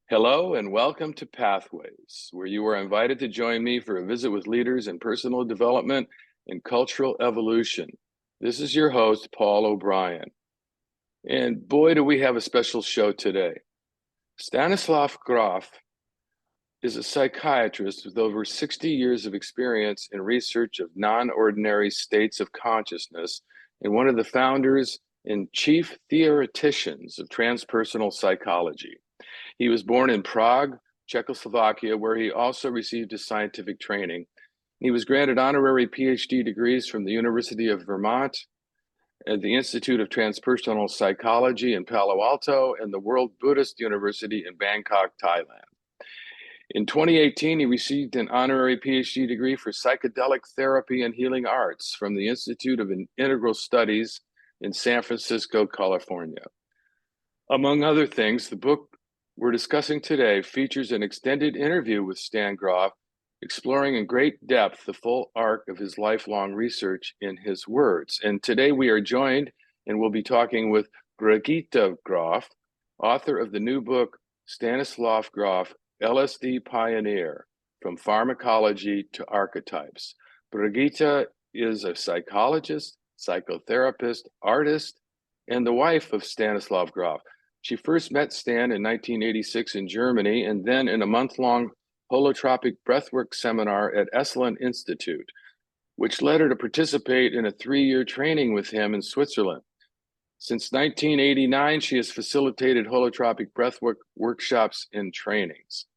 Hello and welcome to Pathways, where you are invited to join me for a visit with leaders in personal development and cultural evolution. This is your host, Paul O'Brien. And boy, do we have a special show today. Stanislav Grof is a psychiatrist with over 60 years of experience in research of non-ordinary states of consciousness and one of the founders and chief theoreticians of transpersonal psychology. He was born in Prague, Czechoslovakia, where he also received his scientific training. He was granted honorary PhD degrees from the University of Vermont, at the Institute of Transpersonal Psychology in Palo Alto, and the World Buddhist University in Bangkok, Thailand. In 2018, he received an honorary PhD degree for psychedelic therapy and healing arts from the Institute of Integral Studies in San Francisco, California. Among other things, the book we're discussing today features an extended interview with Stan Grof, exploring in great depth the full arc of his lifelong research in his words. And today we are joined and we'll be talking with Brigitte Grof, author of the new book, Stanislav Grof, LSD Pioneer, From Pharmacology to Archetypes. Brigitte is a psychologist, psychotherapist, artist, and the wife of Stanislav Grof. She first met Stan in 1986 in Germany, and then in a month-long holotropic breathwork seminar at Esalen Institute, which led her to participate in a 3-year training with him in Switzerland. Since 1989, she has facilitated holotropic breathwork workshops and trainings.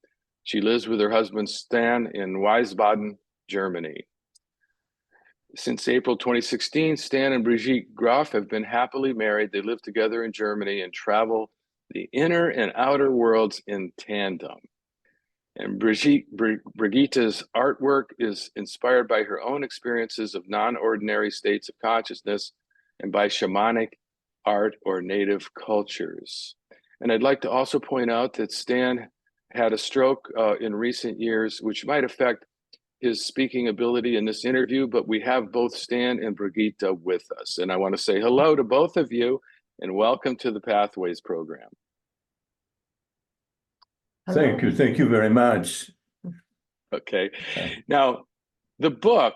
She lives with her husband Stan in Wiesbaden, Germany. Since April 2016, Stan and Brigitte Grof have been happily married. They live together in Germany and travel the inner and outer worlds in tandem. And Brigitte's artwork is inspired by her own experiences of non-ordinary states of consciousness and by shamanic art or native cultures. And I'd like to also point out that Stan had a stroke in recent years, which might affect his speaking ability in this interview, but we have both Stan and Brigitte with us. And I want to say hello to both of you and welcome to the Pathways program. Thank you very much. Okay. Now, the book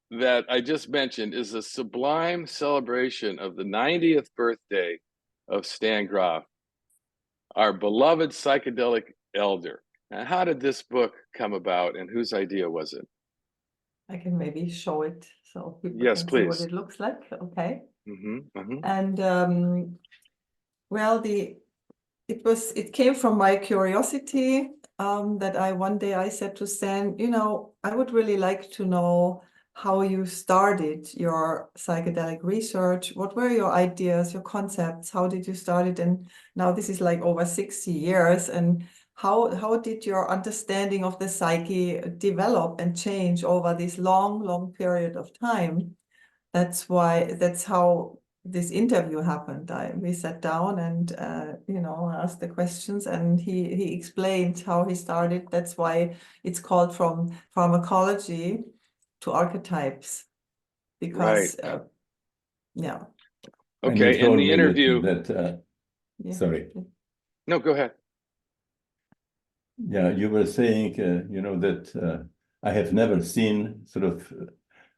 that I just mentioned is a sublime celebration of the 90th birthday of Stan Grof, our beloved psychedelic elder. Now, how did this book come about and whose idea was it? I can maybe show it so people Yes, can please. see what it looks like. Okay. Mm-hmm. And well, it came from my curiosity that one day I said to Stan, I would really like to know how you started your psychedelic research. What were your ideas, your concepts? How did you start it? And now this is like over 60 years. And how did your understanding of the psyche develop and change over this long period of time? That's how this interview happened. We sat down and asked the questions, and he explained how he started. That's why it's called From Pharmacology to Archetypes, because right. Yeah. Okay, in the interview Yeah. Sorry. No, go ahead. Yeah, you were saying, that I have never seen sort of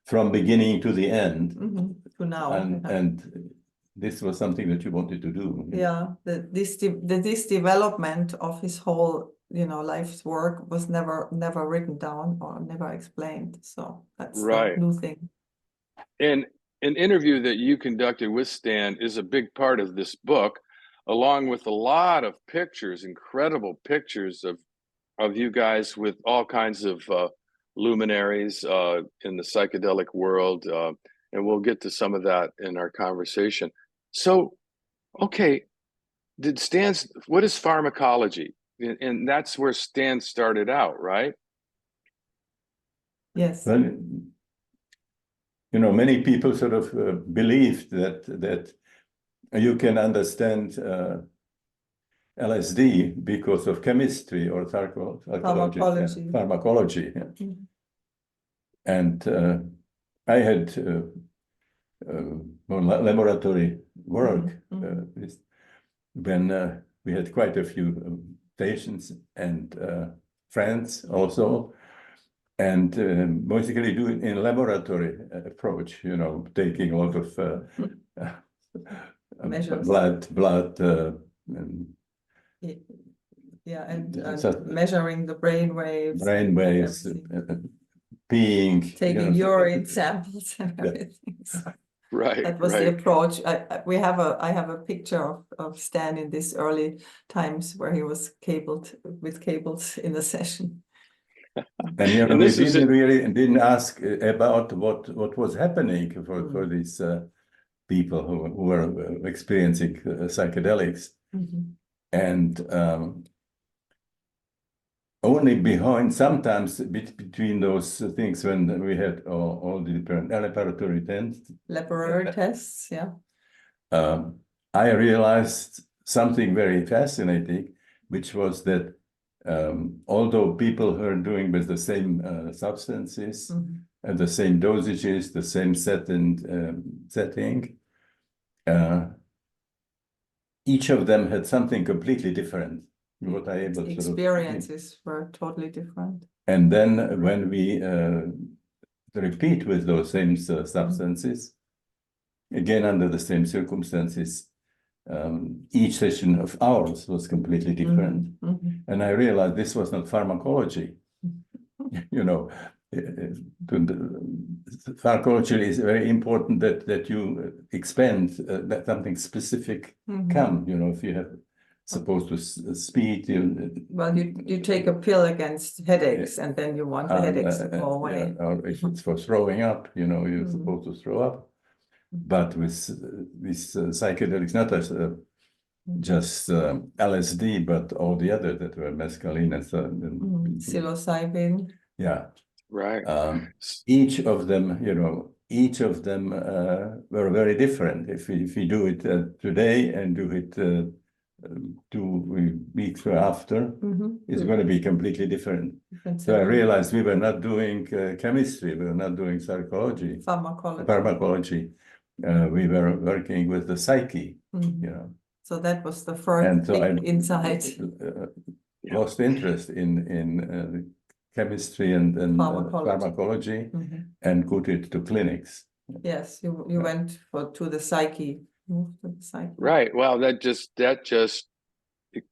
from beginning to the end. To now. And this was something that you wanted to do. Yeah, this development of his whole, life's work was never written down or never explained. So that's right. the new thing. And an interview that you conducted with Stan is a big part of this book, along with a lot of pictures, incredible pictures of you guys with all kinds of luminaries in the psychedelic world. And we'll get to some of that in our conversation. So, okay, what is pharmacology? And that's where Stan started out, right? Yes. Well, many people sort of believed that you can understand LSD because of chemistry or Pharmacology. Pharmacology. Mm-hmm. And I had laboratory work when we had quite a few patients and friends also, and basically do it in a laboratory approach, you know, taking a lot of Measures. blood and Yeah, and so- measuring the brain waves, brain waves, everything. peeing, Taking urine samples and Yeah. everything. So Right, that was the right. approach. I have a picture of Stan in these early times where he was with cables in the session. And you know, And we this is didn't ask about what was happening for these people who were experiencing psychedelics, and only behind, sometimes between those things, when we had all the different laboratory tests, yeah. I realized something very fascinating, which was that although people were doing with the same substances and the same dosages, the same setting, each of them had something completely different. What I able to experiences were totally different. And then when we repeat with those same substances, again under the same circumstances, each session of ours was completely different. And I realized this was not pharmacology. You know, pharmacology is very important that you expand that something specific come. You know, if you have supposed to speed, you take a pill against headaches, and then you want the headaches to go away. Yeah, or if it's for throwing up, you know, you're supposed to throw up. But with psychedelics, not as just LSD, but all the other that were mescaline and psilocybin. Yeah, right. Each of them, you know, were very different. If we do it today and do it 2 weeks after, it's going to be completely different. So I realized we were not doing chemistry, we were not doing psychology, pharmacology. We were working with the psyche, you know. So that was the first big insight. Lost interest in chemistry and pharmacology and put it to clinics. Yes, you went to the psyche. Right. Well, that just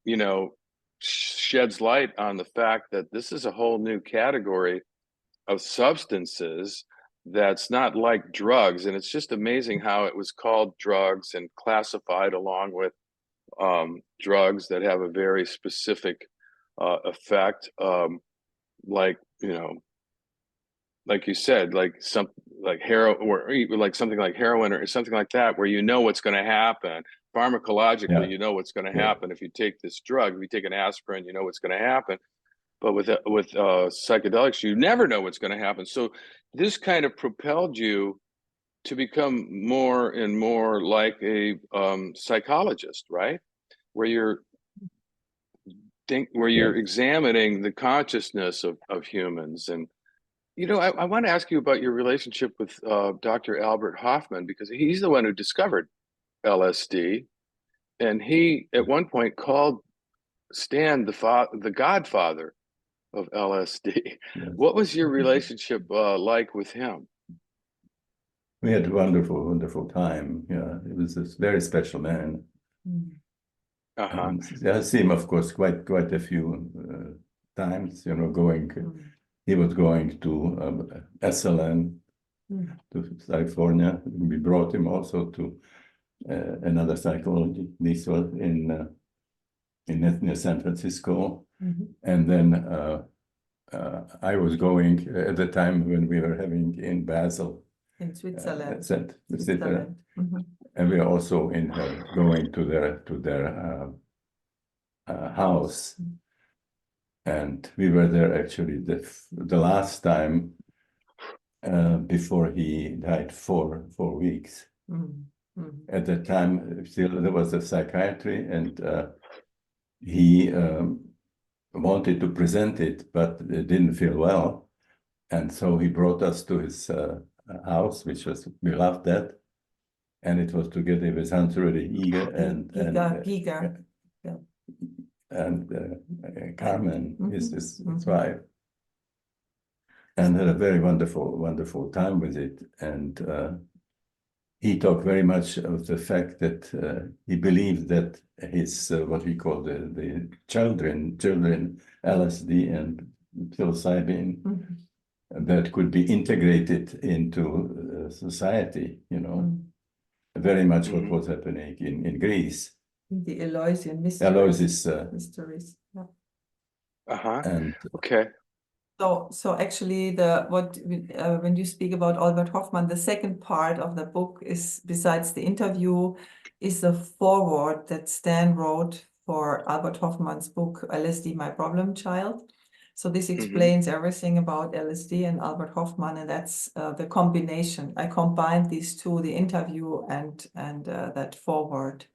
you know, sheds light on the fact that this is a whole new category of substances that's not like drugs. And it's just amazing how it was called drugs and classified along with drugs that have a very specific effect, like, you know, like you said, like heroin, or like something like heroin or something like that, where you know what's going to happen. Pharmacologically, you know what's going to happen if you take this drug. If you take an aspirin, you know what's going to happen. But with psychedelics, you never know what's going to happen. So this kind of propelled you to become more and more like a psychologist, right? Where you're examining the consciousness of humans. And you know, I want to ask you about your relationship with Dr. Albert Hofmann, because he's the one who discovered LSD, and he at one point called Stan the godfather of LSD. What was your relationship like with him? We had a wonderful time. Yeah, he was a very special man. I see him, of course, quite a few times. You know, he was going to Esalen, to California. We brought him also to another psychology. This was in near San Francisco, and then I was going at the time when we were having in Basel, in Switzerland, and we are also going to their house, and we were there actually the last time before he died 4 weeks. At that time, still there was a psychiatry, and he wanted to present it, but didn't feel well, and so he brought us to his house, which we loved that, and it was together with Hans Rudi Giger and and Carmen, his wife, and had a very wonderful time with it. And he talked very much of the fact that he believed that his what we call the children LSD and psilocybin that could be integrated into society, you know, very much what was happening in Greece. The Aloysian mysteries. Mysteries. Yeah. And okay. So actually, when you speak about Albert Hofmann, the second part of the book is, besides the interview, is the foreword that Stan wrote for Albert Hofmann's book LSD, My Problem Child. So this explains everything about LSD and Albert Hofmann, and that's the combination. I combined these two, the interview and that foreword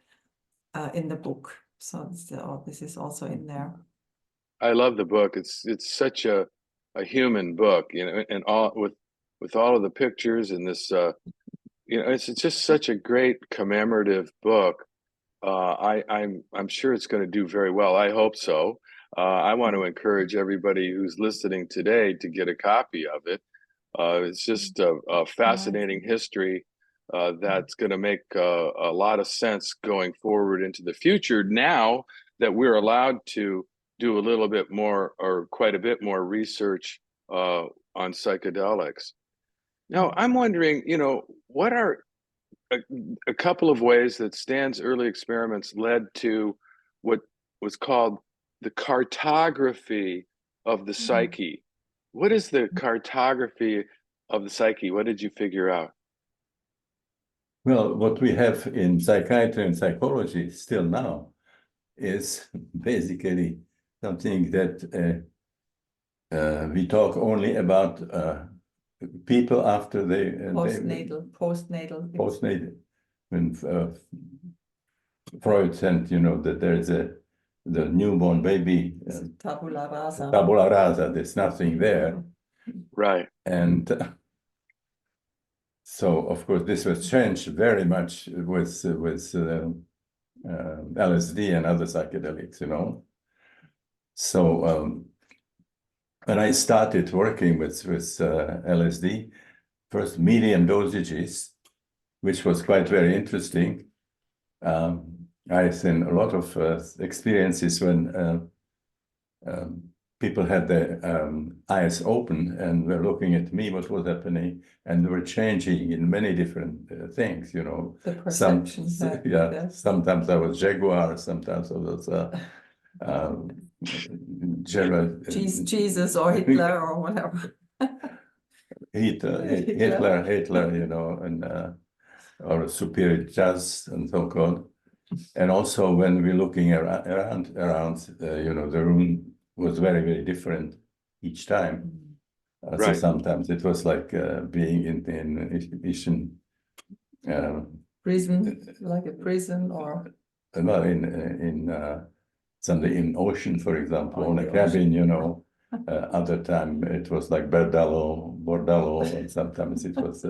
in the book. So this is also in there. I love the book. It's such a human book, you know, and all with all of the pictures and this, you know, it's just such a great commemorative book. I'm sure it's going to do very well. I hope so. I want to encourage everybody who's listening today to get a copy of it. It's just a fascinating history that's going to make a lot of sense going forward into the future, now that we're allowed to do a little bit more, or quite a bit more, research on psychedelics. Now, I'm wondering, you know, what are a couple of ways that Stan's early experiments led to what was called the cartography of the psyche. What is the cartography of the psyche? What did you figure out? Well, what we have in psychiatry and psychology still now is basically something that we talk only about people after they postnatal. When Freud said, you know, that there is the newborn baby, tabula rasa. Tabula rasa. There's nothing there, right? And so, of course, this was changed very much with LSD and other psychedelics, you know. So when I started working with LSD, first medium dosages, which was quite very interesting. I've seen a lot of experiences when people had their eyes open and were looking at me, what was happening, and they were changing in many different things, you know. The perception. Sometimes I was Jaguar, sometimes I was Jesus or Hitler or whatever. Hitler, you know, and or superior jazz and so on. And also when we're looking around, you know, the room was very, very different each time. So sometimes it was like being in prison, like a prison, or well, in something in ocean, for example, on a cabin, you know. Other time it was like bordello, and sometimes it was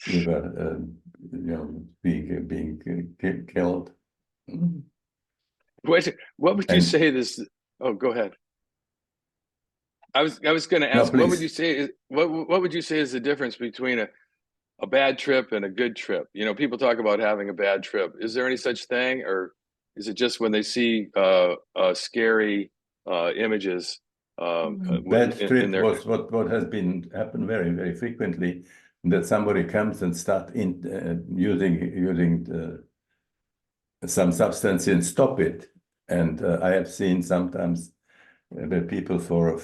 we were, you know, being killed. What would you say this? Oh, go ahead. I was going to ask, what would you say? What would you say is the difference between a bad trip and a good trip? You know, people talk about having a bad trip. Is there any such thing, or is it just when they see scary images? Bad trip was what has happened very, very frequently, that somebody comes and start using some substance and stop it. And I have seen sometimes that people for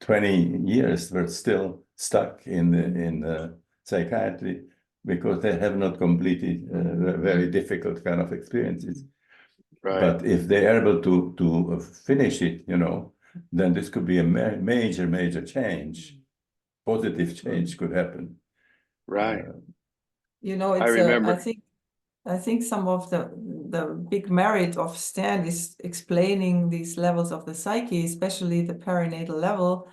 20 years were still stuck in psychiatry because they have not completed very difficult kind of experiences. Right. But if they are able to finish it, you know, then this could be a major change. Positive change could happen. Right. You know, it's I remember. I think some of the big merit of Stan is explaining these levels of the psyche, especially the perinatal level.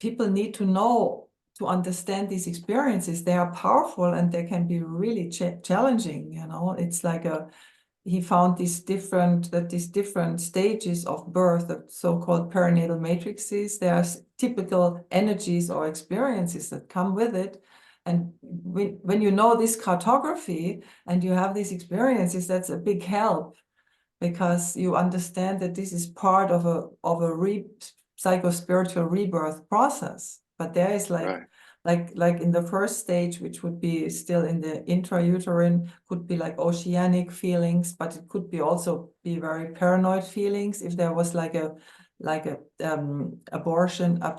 People need to know, to understand these experiences. They are powerful and they can be really challenging. You know, it's like he found these different stages of birth, the so-called perinatal matrices, there are typical energies or experiences that come with it. And when you know this cartography and you have these experiences, that's a big help, because you understand that this is part of a psychospiritual rebirth process. But there is like in the first stage, which would be still in the intrauterine, could be like oceanic feelings, but it could be also be very paranoid feelings if there was like a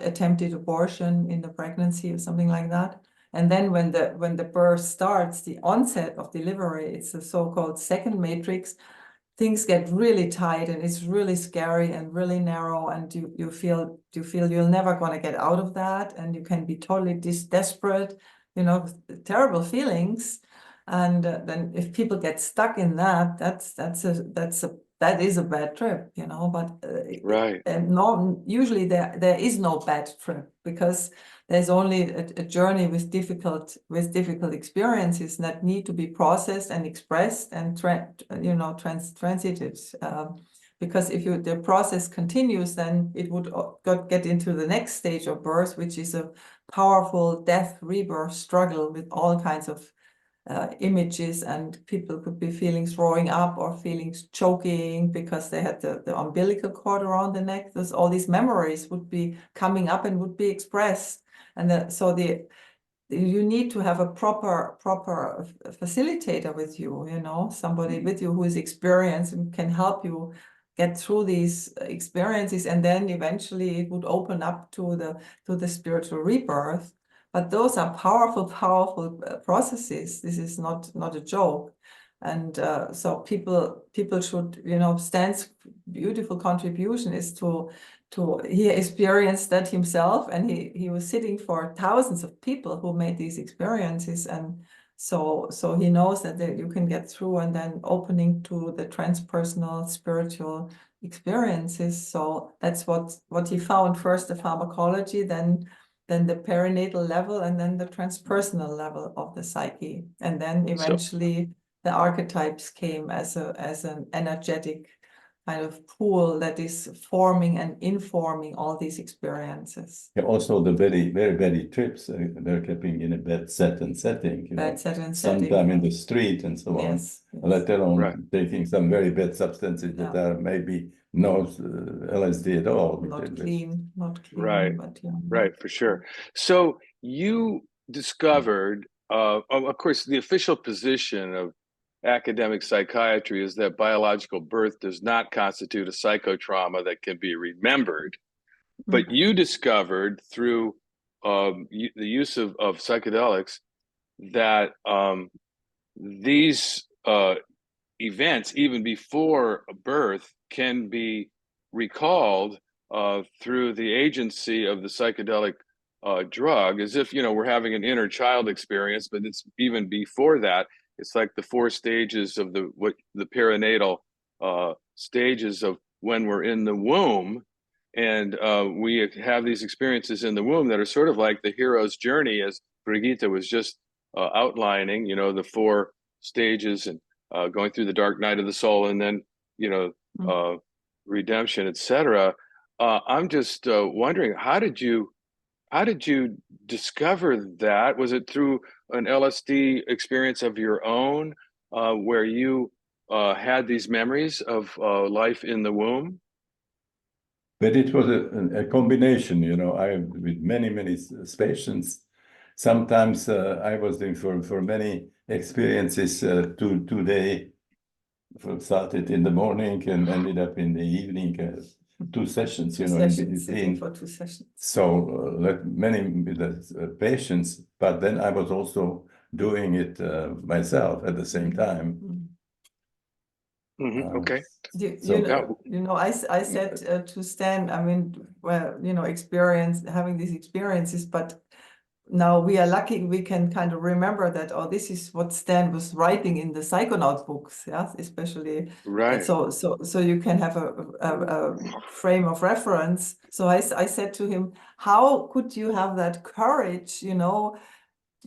attempted abortion in the pregnancy or something like that. And then when the birth starts, the onset of delivery, it's the so-called second matrix. Things get really tight and it's really scary and really narrow, and you feel you're never going to get out of that, and you can be totally desperate, terrible feelings. And then if people get stuck in that, that is a bad trip, but Right. and usually there is no bad trip, because there's only a journey with difficult experiences that need to be processed and expressed and transited. Because if the process continues, then it would get into the next stage of birth, which is a powerful death rebirth struggle with all kinds of images, and people could be feeling throwing up or feeling choking because they had the umbilical cord around the neck. There's all these memories would be coming up and would be expressed. And so you need to have a proper facilitator with you, somebody with you who is experienced and can help you get through these experiences, and then eventually it would open up to the spiritual rebirth. But those are powerful processes. This is not a joke. And so people should, Stan's beautiful contribution is he experienced that himself, and he was sitting for thousands of people who made these experiences, and so he knows that you can get through, and then opening to the transpersonal spiritual experiences. So that's what he found first, the pharmacology, then the perinatal level, and then the transpersonal level of the psyche, and then eventually the archetypes came as an energetic kind of pool that is forming and informing all these experiences. Yeah, also the very, very, very trips, they're keeping in a bed set and setting, sometime in the street and so on, let alone taking some very bad substances that are maybe no LSD at all. Not clean. Right, but right, for sure. So you discovered, of course, the official position of academic psychiatry is that biological birth does not constitute a psychotrauma that can be remembered. But you discovered through the use of psychedelics that these events, even before birth, can be recalled through the agency of the psychedelic drug, as if, we're having an inner child experience, but it's even before that. It's like the 4 stages of the perinatal stages of when we're in the womb. And we have these experiences in the womb that are sort of like the hero's journey, as Brigitte was just outlining, the 4 stages, and going through the dark night of the soul, and then, redemption, etc. I'm just wondering, how did you discover that? Was it through an LSD experience of your own, where you had these memories of life in the womb? But it was a combination, with many patients. Sometimes I was doing for many experiences 2 days, started in the morning and ended up in the evening, 2 sessions, in between. For 2 sessions. So many patients, but then I was also doing it myself at the same time. Okay. I said to Stan, having these experiences, but now we are lucky we can kind of remember that, this is what Stan was writing in the Psychonaut books, especially. Right. So you can have a frame of reference. So I said to him, how could you have that courage,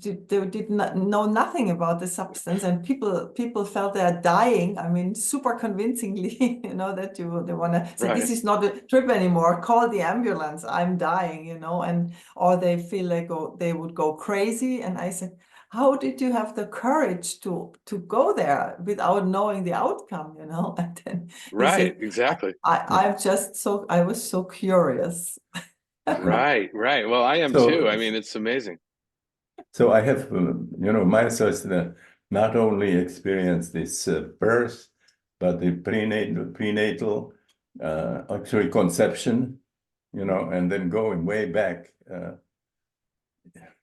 did not know nothing about the substance, and people felt they're dying. I mean, super convincingly, you know, that they want to say, this is not a trip anymore. Call the ambulance. I'm dying, you know, and or they feel like they would go crazy. And I said, how did you have the courage to go there without knowing the outcome, you know? And then he said, exactly. I was so curious. Right. Well, I am too. I mean, it's amazing. So I have, you know, myself not only experienced this birth, but the prenatal, actually conception, you know, and then going way back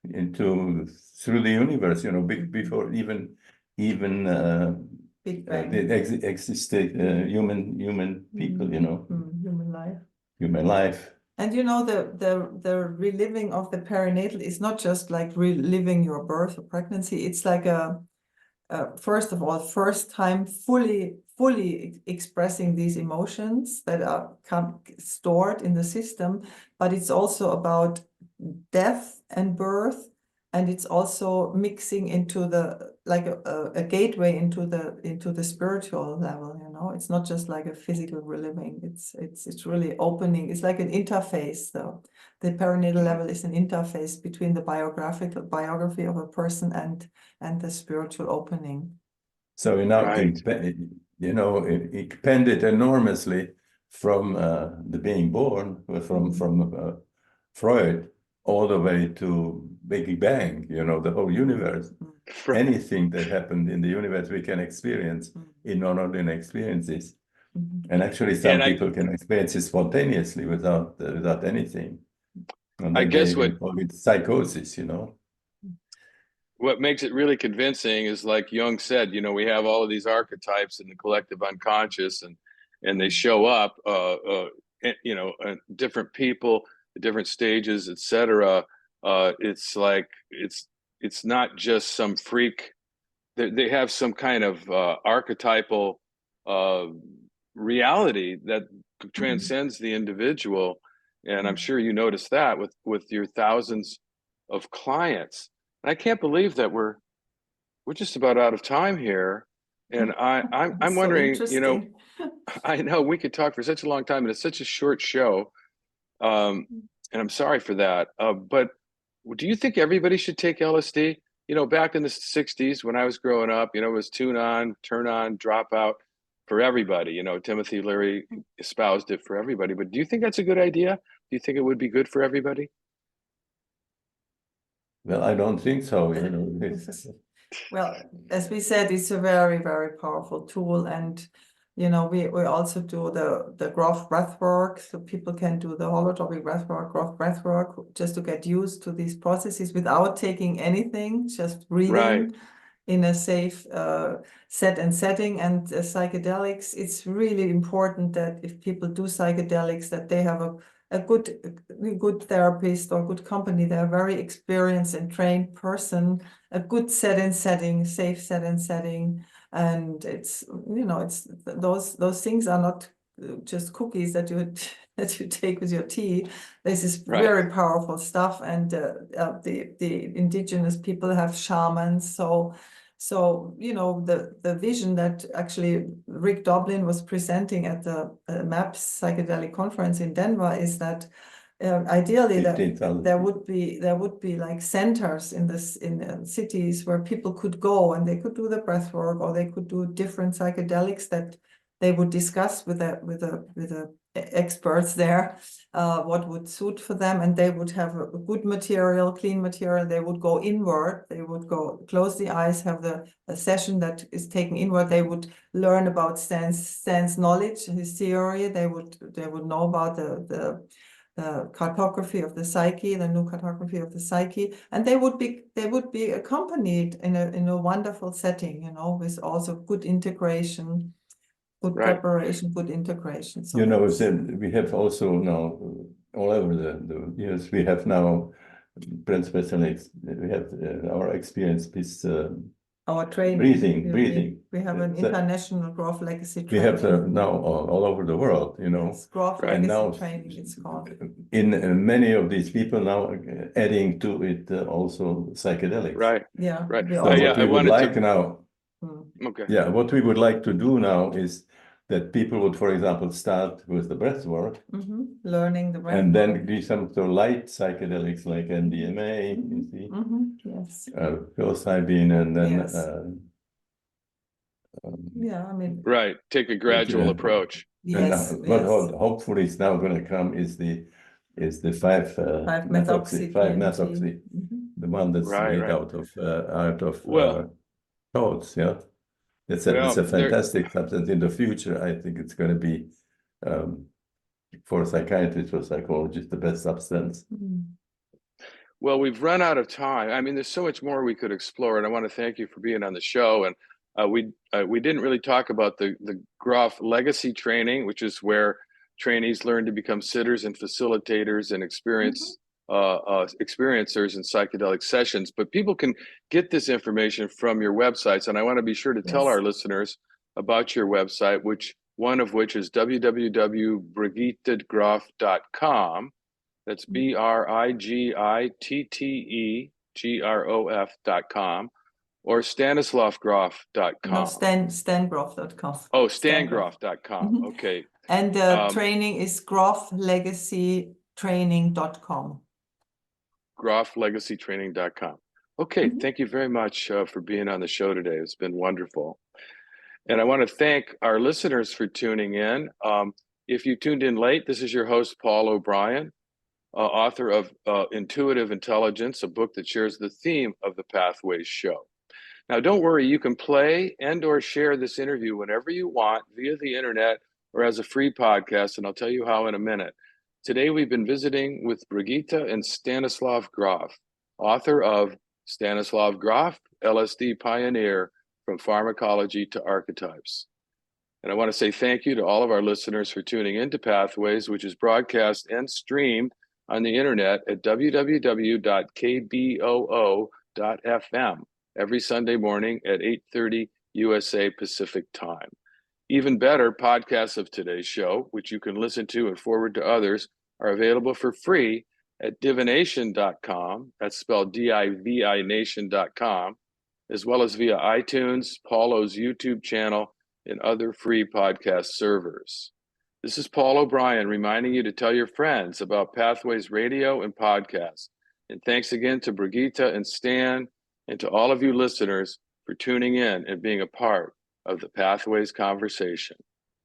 through the universe, you know, before even Big Bang. existed human people, you know, human life. And you know, the reliving of the perinatal is not just like reliving your birth or pregnancy. It's like first of all, first time fully expressing these emotions that are stored in the system. But it's also about death and birth, and it's also mixing into the like a gateway into the spiritual level, you know. It's not just like a physical reliving. It's really opening. It's like an interface, though. The perinatal level is an interface between the biography of a person and the spiritual opening. So you know, it expanded enormously from the being born, from Freud all the way to Big Bang, you know, the whole universe. Right. Anything that happened in the universe we can experience in non-ordinary experiences. And actually some people can experience it spontaneously without anything. And I guess they call it psychosis, you know. What makes it really convincing is, like Jung said, you know, we have all of these archetypes in the collective unconscious, and they show up, you know, different people, different stages, etc. It's like it's not just some freak. They have some kind of archetypal reality that transcends the individual, and I'm sure you notice that with your thousands of clients. I can't believe that we're just about out of time here, and I'm wondering, you know, I know we could talk for such a long time, and it's such a short show, and I'm sorry for that. But do you think everybody should take LSD? You know, back in the '60s when I was growing up, you know, it was tune on, turn on, drop out for everybody. You know, Timothy Leary espoused it for everybody. But do you think that's a good idea? Do you think it would be good for everybody? Well, I don't think so, you know. Well, as we said, it's a very, very powerful tool. And, you know, we also do the Grof breathwork, so people can do the holotropic breathwork, Grof breathwork, just to get used to these processes without taking anything, just breathing in a safe setting. And psychedelics, it's really important that if people do psychedelics, that they have a good therapist or good company. They're a very experienced and trained person, a good setting, safe setting. And it's, you know, it's those things are not just cookies that you take with your tea. This is very powerful stuff. And the indigenous people have shamans. So, you know, the vision that actually Rick Doblin was presenting at the MAPS psychedelic conference in Denver is that ideally there would be like centers in cities where people could go and they could do the breath work, or they could do different psychedelics that they would discuss with the experts there, what would suit for them, and they would have a good material, clean material. They would go inward. They would go close the eyes, have a session that is taken inward. They would learn about Stan's knowledge, his theory. They would know about the cartography of the psyche, the new cartography of the psyche, and they would be accompanied in a wonderful setting, you know, with also good integration. Good preparation, good integration. So you know, we have also now all over the years, we have now we have our experience with our training. Breathing. We have an So international Grof legacy we training. have now all over the world, you know. It's Grof Right. And legacy now training, it's called. in many of these people now adding to it also psychedelics. Right. Yeah. Right. we So also- what we would like now, Okay. yeah, what we would like to do now is that people would, for example, start with the breathwork Learning the breath and then work. do some sort of light psychedelics like MDMA, you see, Yes. psilocybin, and then Yes. Yeah, I mean, Right. Take a gradual approach. and yes, what yes. hopefully is now going to come is the 5-methoxy, 5-methoxy, the one that's Right, made right. out of Well, toads. Yeah, it's well, a fantastic substance. In the future, I think it's going to be for psychiatrists or psychologists the best substance. Well, we've run out of time. I mean, there's so much more we could explore, and I want to thank you for being on the show. And we didn't really talk about the Grof legacy training, which is where trainees learn to become sitters and facilitators and experiencers in psychedelic sessions. But people can get this information from your websites, and I want to be sure to tell our listeners about your website, one of which is www.brigittegrof.com. That's BRIGITTEGROF.com or StanislavGrof.com. No, StanGrof.com. Oh, StanGrof.com. Okay. And the training is GrofLegacyTraining.com. GrofLegacyTraining.com. Okay, thank you very much for being on the show today. It's been wonderful. And I want to thank our listeners for tuning in. If you tuned in late, this is your host, Paul O'Brien, author of Intuitive Intelligence, a book that shares the theme of the Pathways show. Now, don't worry, you can play and or share this interview whenever you want via the internet or as a free podcast, and I'll tell you how in a minute. Today, we've been visiting with Brigitte and Stanislav Grof, author of Stanislav Grof, LSD Pioneer, From Pharmacology to Archetypes. And I want to say thank you to all of our listeners for tuning into Pathways, which is broadcast and streamed on the internet at www.kboo.fm every Sunday morning at 8:30 USA Pacific time. Even better, podcasts of today's show, which you can listen to and forward to others, are available for free at divination.com. That's spelled DIVI nation.com, as well as via iTunes, Paulo's YouTube channel, and other free podcast servers. This is Paul O'Brien reminding you to tell your friends about Pathways Radio and podcasts. And thanks again to Brigitte and Stan and to all of you listeners for tuning in and being a part of the Pathways conversation.